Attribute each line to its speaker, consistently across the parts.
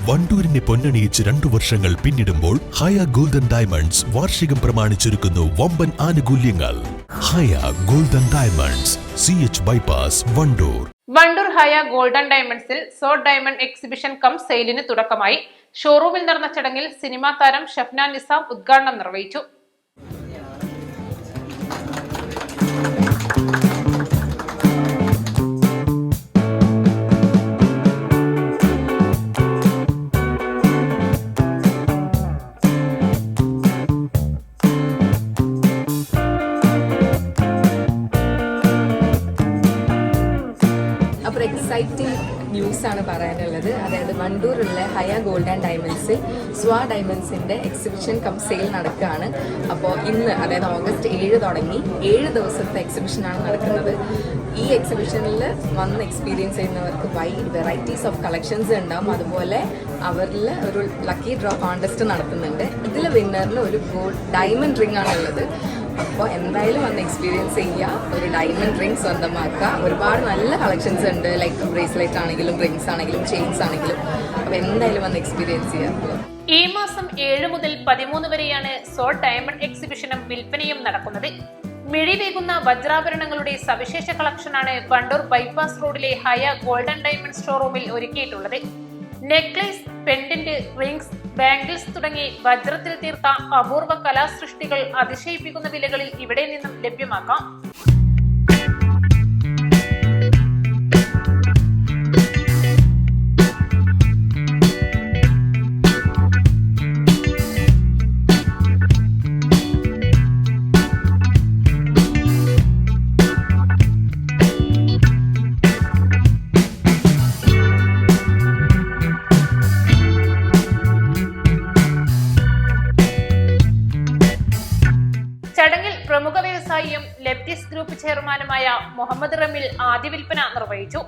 Speaker 1: വണ്ടൂരിനെ പൊന്നണിയിച്ച് 2 വർഷങ്ങൾ പിന്നിടുമ്പോൾ ഹയ golden diamonds വാർഷികം പ്രമാണിച്ചൊരുക്കുന്നു വമ്പൻ ആനുകൂല്യങ്ങൾ. Haya golden diamonds, CH bypass, Wandoor.
Speaker 2: Wandoor Haya golden ഡയമണ്ട്സിൽ ഡയമണ്ട് എക്സിബിഷൻ കം സെയിലിന് തുടക്കമായി. ഷോറൂമിൽ നടന്ന ചടങ്ങിൽ സിനിമാ താരം ഷഫ്ന നിസാം ഉദ്ഘാടനം നിർവഹിച്ചു.
Speaker 3: എക്സൈറ്റിംഗ് ന്യൂസ് ആണ് പറയാനുള്ളത്. അതായത് വണ്ടൂരുള്ള ഹയ ഗോൾഡ് ആൻഡ് ഡയമണ്ട്സിൽ ഡയമണ്ട്സിന്റെ എക്സിബിഷൻ കം സെയിൽ നടക്കുകയാണ്. അപ്പോൾ ഇന്ന് അതായത് ഓഗസ്റ്റ് 7 തുടങ്ങി 7 ദിവസത്തെ എക്സിബിഷനാണ് നടക്കുന്നത്. ഈ എക്സിബിഷനിൽ വന്ന് എക്സ്പീരിയൻസ് ചെയ്യുന്നവർക്ക് വെറൈറ്റീസ് ഓഫ് കളക്ഷൻസ് ഉണ്ടാവും. അതുപോലെ അവരിൽ ഒരു ലക്കി ഡ്രോ കോൺടെസ്റ്റ് നടത്തുന്നുണ്ട്. ഇതിൽ വിന്നറിന് ഒരു ഡയമണ്ട് റിംഗ് ആണുള്ളത്. അപ്പോൾ എന്തായാലും വന്ന് എക്സ്പീരിയൻസ് ചെയ്യുക, ഒരു ഡയമണ്ട് റിംഗ് സ്വന്തമാക്കുക. ഒരുപാട് നല്ല കളക്ഷൻസ് ഉണ്ട്, ലൈക്ക് ബ്രേസ്ലെറ്റ് ആണെങ്കിലും റിംഗ്സ് ആണെങ്കിലും ചെയിൻസ് ആണെങ്കിലും. അപ്പോൾ എന്തായാലും വന്ന് എക്സ്പീരിയൻസ് ചെയ്യുക.
Speaker 2: ഈ മാസം 7 മുതൽ 13 വരെയാണ് ഡയമണ്ട് എക്സിബിഷനും വിൽപ്പനയും നടക്കുന്നത്. മിഴിവേകുന്ന വജ്രാഭരണങ്ങളുടെ സവിശേഷ കളക്ഷനാണ് വണ്ടൂർ ബൈപ്പാസ് റോഡിലെ ഹയ ഗോൾഡൻ ഡയമണ്ട് ഷോറൂമിൽ ഒരുക്കിയിട്ടുള്ളത്. നെക്ലേസ്, പെൻഡന്റ്, റിംഗ്സ്, ബാംഗിൾസ് തുടങ്ങി വജ്രത്തിൽ തീർത്ത അപൂർവ കലാസൃഷ്ടികൾ അതിശയിപ്പിക്കുന്ന വിലകളിൽ ഇവിടെ നിന്നും ലഭ്യമാക്കാം. ചടങ്ങിൽ പ്രമുഖ വ്യവസായിയും ലെപ്റ്റിസ് ഗ്രൂപ്പ് ചെയർമാനുമായ മുഹമ്മദ് റമീൽ ആദ്യ വിൽപ്പന നിർവഹിച്ചു.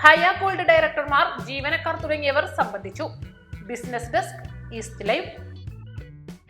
Speaker 2: ഹയ ഗോൾഡ് ഡയറക്ടർമാർ, ജീവനക്കാർ തുടങ്ങിയവർ സംബന്ധിച്ചു. Business desk, east live.